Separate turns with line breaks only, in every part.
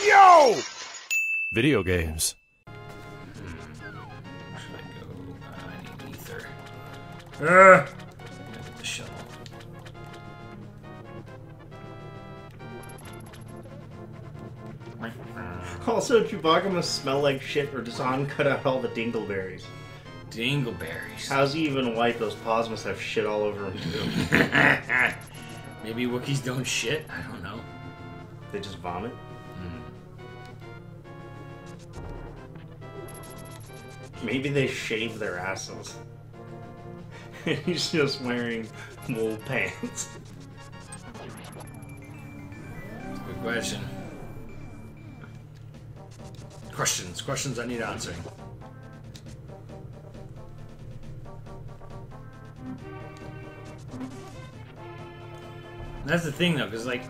Yo! Video games.
Where should I go? I need ether. The shovel.
Also, Chewbacca must smell like shit, or does Han cut out all the dingleberries?
Dingleberries.
How's he even white? Those paws must have shit all over him, too.
Maybe Wookiees don't shit? I don't know.
They just vomit? Maybe they shave their asses. He's just wearing wool pants.
Good question. Questions I need answering. That's the thing, though, because, like,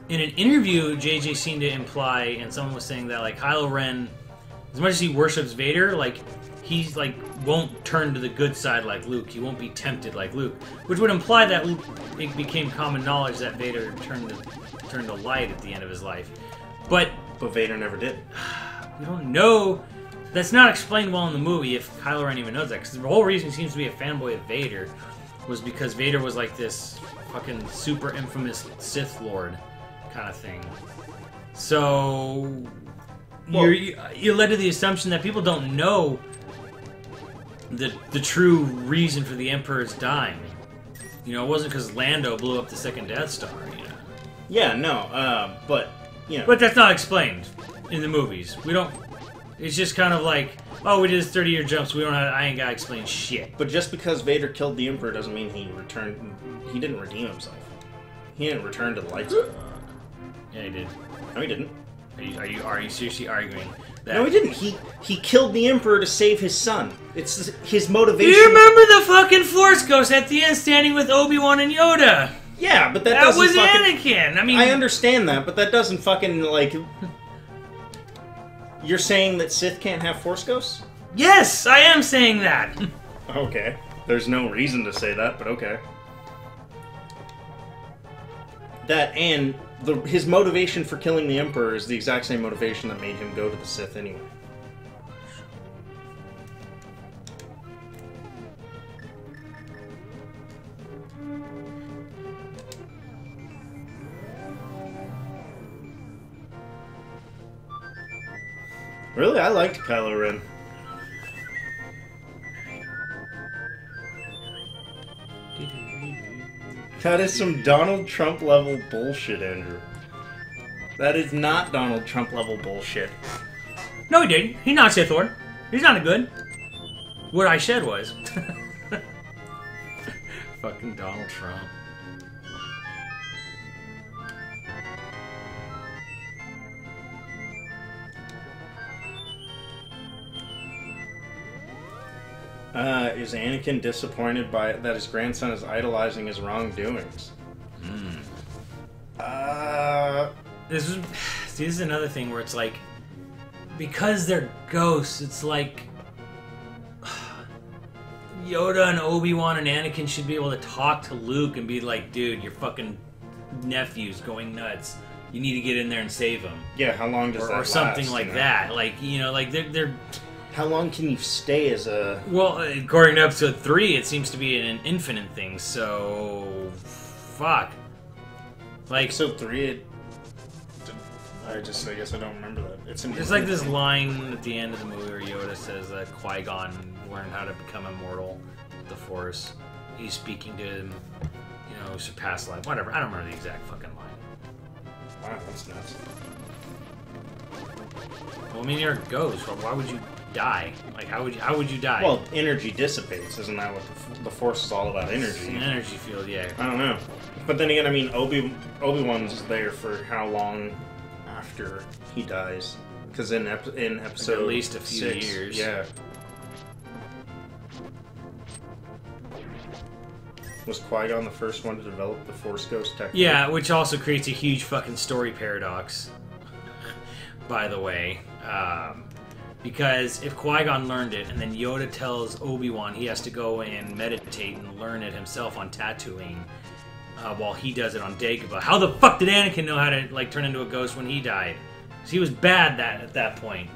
in an interview, JJ seemed to imply, and someone was saying that, like, Kylo Ren, as much as he worships Vader, like, he's, like, won't turn to the good side like Luke. He won't be tempted like Luke. Which would imply that Luke, it became common knowledge that Vader turned to light at the end of his life. But
Vader never did.
We don't know. That's not explained well in the movie if Kylo Ren even knows that. Because the whole reason he seems to be a fanboy of Vader was because Vader was like this fucking super infamous Sith Lord kind of thing. So
Well,
you're led to the assumption that people don't know the true reason for the Emperor's dying. You know, it wasn't because Lando blew up the second Death Star. You know?
Yeah, no, but, you know.
But that's not explained in the movies. We don't. It's just kind of like, oh, we did this 30-year jump, so we don't. I ain't gotta explain shit.
But just because Vader killed the Emperor doesn't mean he returned. He didn't redeem himself. He didn't return to the light side.
Yeah, he did.
No, he didn't.
Are you seriously arguing that?
No, he didn't. He killed the Emperor to save his son. It's his motivation.
Do you remember the fucking Force Ghost at the end standing with Obi-Wan and Yoda?
Yeah, but that
was
doesn't fucking...
Anakin. I mean,
I understand that, but that doesn't fucking, like... You're saying that Sith can't have Force Ghosts?
Yes, I am saying that.
Okay. There's no reason to say that, but okay. That and his motivation for killing the Emperor is the exact same motivation that made him go to the Sith anyway. Really, I liked Kylo Ren. That is some Donald Trump level bullshit, Andrew. That is not Donald Trump level bullshit.
No, he didn't. He's not Sith Lord. He's not a good. What I said was. Fucking Donald Trump.
Is Anakin disappointed by that his grandson is idolizing his wrongdoings?
This is another thing where it's like, because they're ghosts, it's like Yoda and Obi-Wan and Anakin should be able to talk to Luke and be like, dude, your fucking nephew's going nuts. You need to get in there and save him.
Yeah, how long does that last?
Or something like that. Like, you know, like they're...
How long can you stay as a...
Well, according to episode 3, it seems to be an infinite thing, so... Fuck. Like...
Episode 3, I guess I don't remember that.
There's like this line at the end of the movie where Yoda says that Qui-Gon learned how to become immortal with the Force. He's speaking to him, you know, surpass life. Whatever. I don't remember the exact fucking line.
Wow, that's nuts.
Well, I mean, you're a ghost. Why would you die? Like, how would you die?
Well, energy dissipates. Isn't that what the Force is all about? Energy.
It's an energy field, yeah.
I don't know. But then again, I mean, Obi-Wan's there for how long after he dies? Because in episode
like at least a few
6,
years.
Yeah. Was Qui-Gon the first one to develop the Force Ghost technique?
Yeah, which also creates a huge fucking story paradox, by the way. Because if Qui-Gon learned it, and then Yoda tells Obi-Wan he has to go and meditate and learn it himself on Tatooine, while he does it on Dagobah, how the fuck did Anakin know how to, like, turn into a ghost when he died? 'Cause he was bad at that point.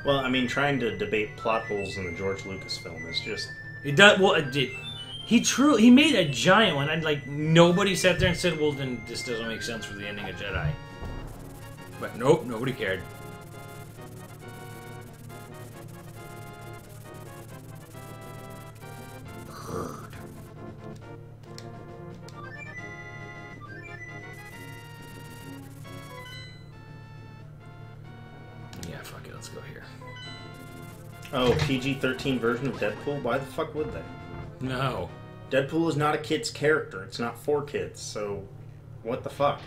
Well, I mean, trying to debate plot holes in the George Lucas film is just...
It does. Well, it did. He made a giant one, and like nobody sat there and said, "Well, then this doesn't make sense for the ending of Jedi." But nope, nobody cared. Yeah, fuck it. Let's go here.
Oh, PG-13 version of Deadpool? Why the fuck would they?
No.
Deadpool is not a kid's character. It's not for kids, so what the fuck?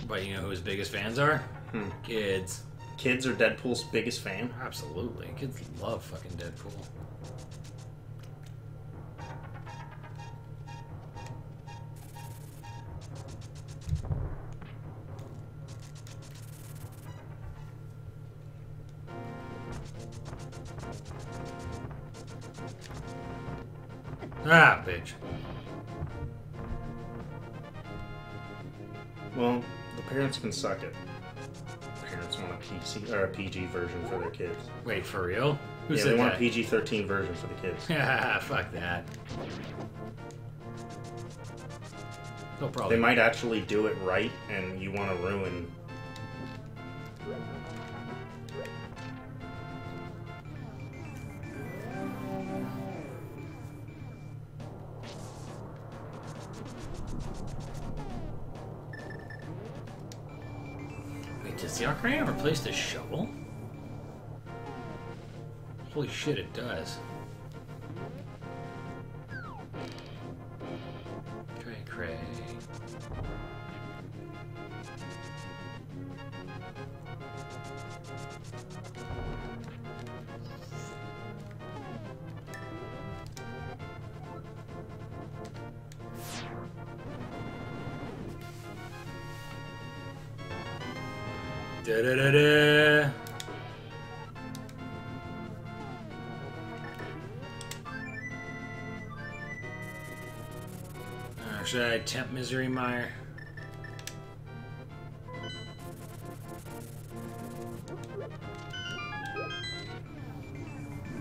But you know who his biggest fans are?
Hmm.
Kids.
Kids are Deadpool's biggest fan?
Absolutely. Kids love fucking Deadpool. Ah, bitch.
Well, the parents can suck it. Parents want a PC or a PG version for their kids.
Wait, for real? Who
Yeah,
said
they want
that?
a PG-13 version for the kids.
Yeah, fuck that. They'll probably.
They might actually do it right, and you want to ruin...
Wait, does the Ocarina replace the shovel? Holy shit, it does. Cray. Da-da-da-da. Should I tempt misery, Mire?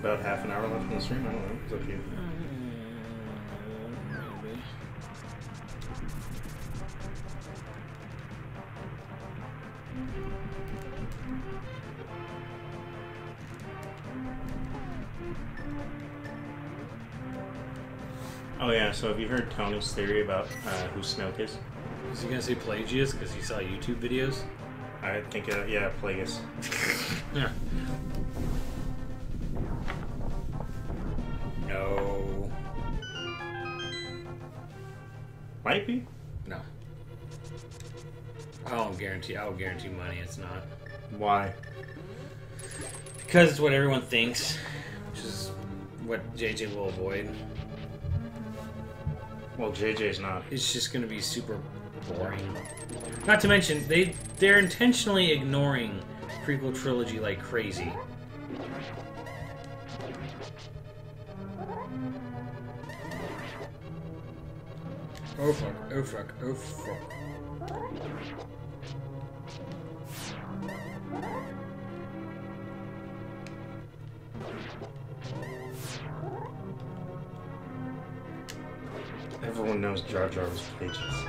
About half an hour left in the stream? I don't know. It's up to you.
Maybe.
Oh yeah, so have you heard Tony's theory about who Snoke is?
Is he gonna say Pelagius because he saw YouTube videos?
I think, yeah, Plagueis.
Yeah. No.
Might be.
No. I'll guarantee money it's not.
Why?
Because it's what everyone thinks, which is what JJ will avoid.
Well, JJ's not.
It's just going to be super boring. Not to mention, they're intentionally ignoring prequel trilogy like crazy. Oh fuck, oh fuck, oh fuck.
Everyone knows Jar Jar was Plagueis.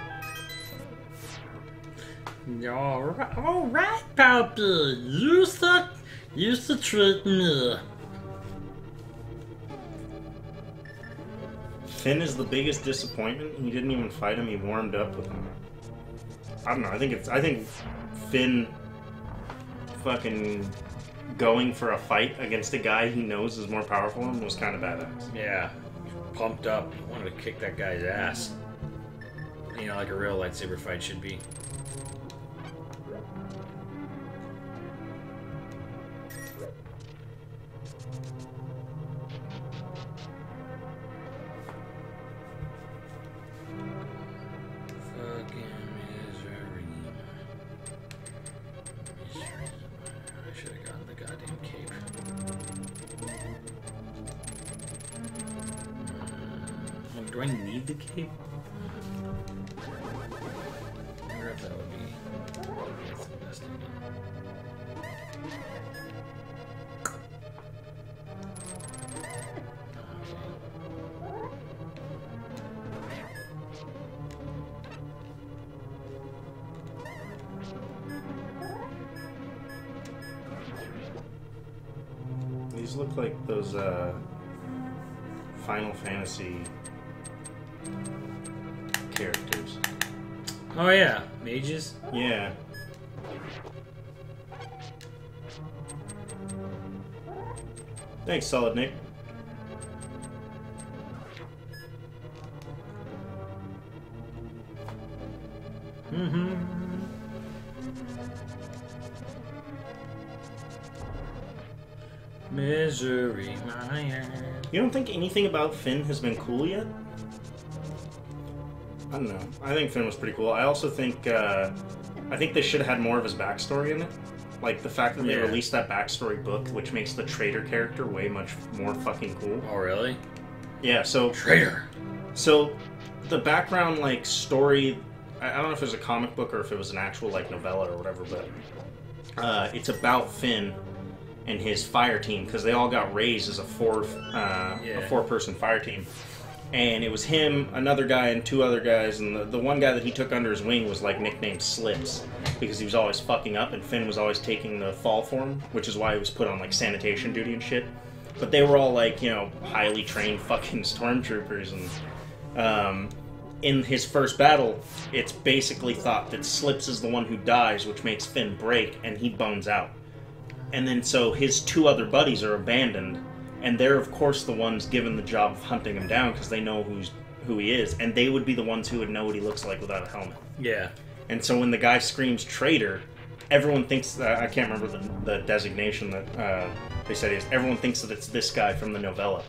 Alright, Pappy. Used to treat me.
Finn is the biggest disappointment. He didn't even fight him. He warmed up with him. I don't know. I think Finn fucking going for a fight against a guy he knows is more powerful than him was kind of badass.
Yeah, pumped up. Wanted to kick that guy's ass. You know, like a real lightsaber fight should be. Do I need the cape? I wonder if that would be... interesting.
These look like those Final Fantasy characters.
Oh yeah, mages.
Yeah. Thanks, Solid Nick.
Misery Mire.
You don't think anything about Finn has been cool yet? I don't know. I think Finn was pretty cool. I also think they should have had more of his backstory in it. Like the fact that they released that backstory book, which makes the traitor character way much more fucking cool.
Oh really?
Yeah. So
Traitor.
So the background like story, I don't know if it was a comic book or if it was an actual like novella or whatever, but it's about Finn and his fire team, because they all got raised as a four-person fire team. And it was him, another guy, and two other guys, and the one guy that he took under his wing was like nicknamed Slips, because he was always fucking up, and Finn was always taking the fall for him, which is why he was put on like sanitation duty and shit. But they were all like, you know, highly trained fucking stormtroopers, and in his first battle, it's basically thought that Slips is the one who dies, which makes Finn break, and he bones out. And then so his two other buddies are abandoned, and they're of course the ones given the job of hunting him down because they know who he is, and they would be the ones who would know what he looks like without a helmet.
Yeah.
And so when the guy screams traitor, everyone thinks I can't remember the designation that they said he is. Everyone thinks that it's this guy from the novella.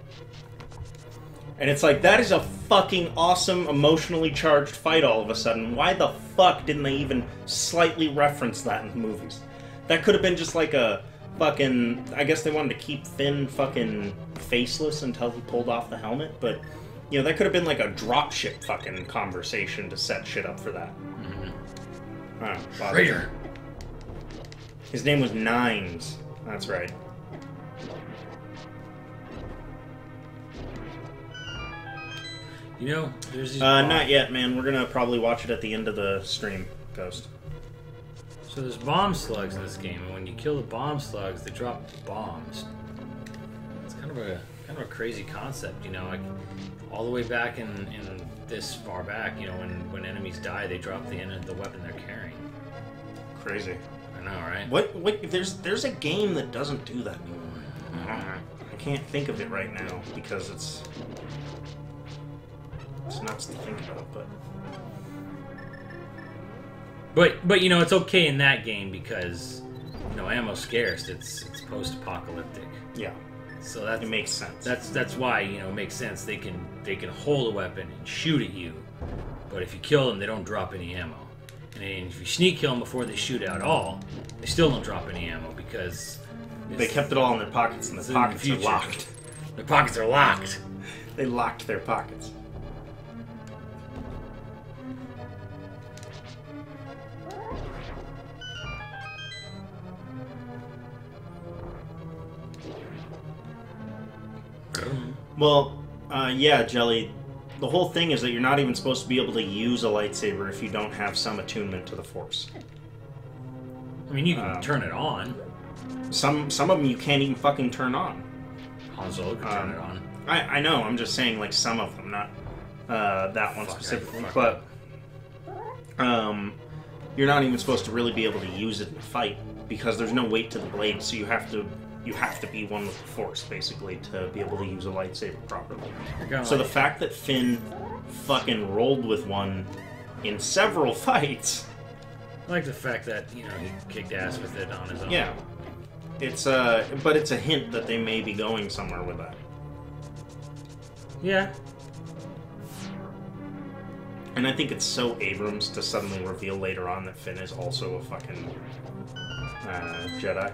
And it's like, that is a fucking awesome, emotionally charged fight all of a sudden. Why the fuck didn't they even slightly reference that in the movies? That could have been just like a fucking... I guess they wanted to keep Finn fucking faceless until he pulled off the helmet, but, you know, that could have been like a dropship fucking conversation to set shit up for that. Oh,
Traitor.
His name was Nines. That's right.
You know, there's these
not yet, man. We're gonna probably watch it at the end of the stream, Ghost.
So there's bomb slugs in this game, and when you kill the bomb slugs, they drop bombs. It's kind of a crazy concept, you know. Like all the way back in this far back, you know, when enemies die, they drop the weapon they're carrying.
Crazy.
I know, right?
What? There's a game that doesn't do that anymore. I can't think of it right now because it's nuts to think about,
But you know, it's okay in that game because, you know, ammo's scarce. It's post-apocalyptic.
Yeah.
So that
it makes sense.
That's why, you know, it makes sense. They can hold a weapon and shoot at you, but if you kill them, they don't drop any ammo. And if you sneak kill them before they shoot at all, they still don't drop any ammo because
they kept it all in their pockets, and the pockets are locked.
Their pockets are locked.
They locked their pockets. Well, yeah, Jelly. The whole thing is that you're not even supposed to be able to use a lightsaber if you don't have some attunement to the Force.
I mean, you can turn it on.
Some of them you can't even fucking turn on.
Han Solo can turn it on.
I know, I'm just saying, like, some of them, not that one specifically. But you're not even supposed to really be able to use it in a fight because there's no weight to the blade, so you have to be one with the Force, basically, to be able to use a lightsaber properly. So the fact that Finn fucking rolled with one in several fights...
I like the fact that, you know, he kicked ass with it on his own.
Yeah. But it's a hint that they may be going somewhere with that.
Yeah.
And I think it's so Abrams to suddenly reveal later on that Finn is also a fucking Jedi.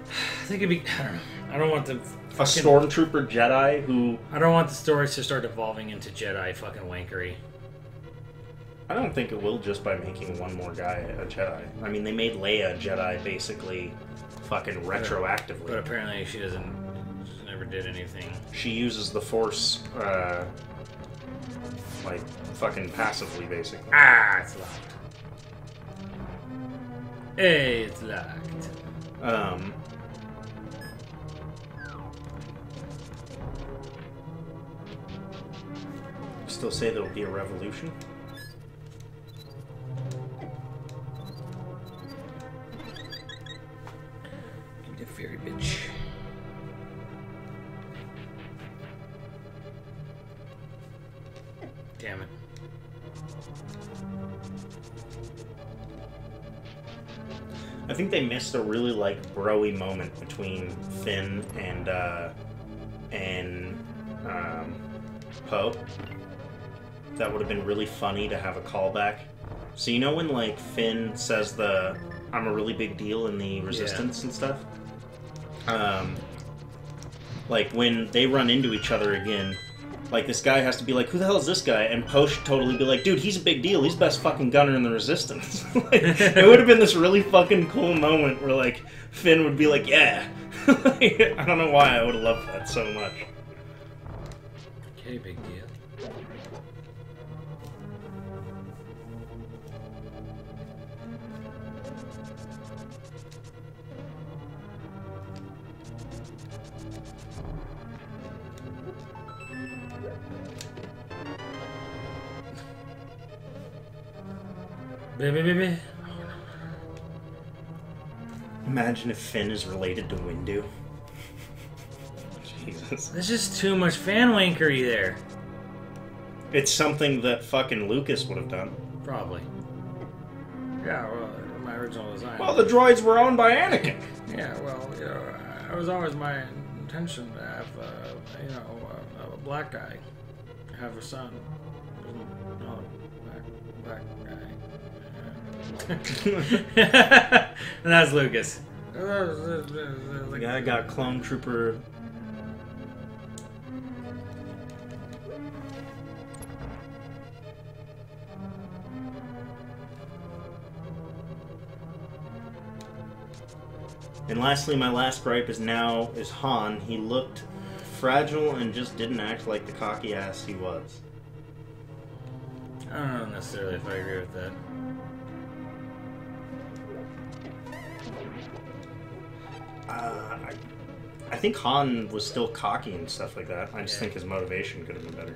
I think it'd be... I don't know. I don't want the...
A stormtrooper Jedi who...
I don't want the stories to start evolving into Jedi fucking wankery.
I don't think it will just by making one more guy a Jedi. I mean, they made Leia a Jedi basically fucking retroactively.
But apparently she doesn't. She never did anything.
She uses the Force, like, fucking passively, basically.
Ah, it's locked. Hey, it's locked.
Still say there'll be a revolution?
The fairy bitch. Damn it.
I think they missed a really, like, bro-y moment between Finn and Poe. That would have been really funny to have a callback. So you know when, like, Finn says the "I'm a really big deal" in the Resistance and stuff? Like, when they run into each other again, like, this guy has to be like, who the hell is this guy? And Poe should totally be like, dude, he's a big deal. He's the best fucking gunner in the Resistance. Like, it would have been this really fucking cool moment where, like, Finn would be like, yeah. Like, I don't know why I would have loved that so much.
Okay, big deal. Baby.
Imagine if Finn is related to Windu. Jesus.
There's just too much fan wankery there.
It's something that fucking Lucas would have done.
Probably. Yeah, well, my original design.
Well, the droids were owned by Anakin.
Yeah, well, you know, it was always my intention to have, you know, a black guy have a son. No, black guy. And that's Lucas.
The guy got clone trooper. And lastly, my last gripe is Han. He looked fragile and just didn't act like the cocky ass he was.
I don't know necessarily if I agree with that.
I think Han was still cocky and stuff like that. I just think his motivation could have been better.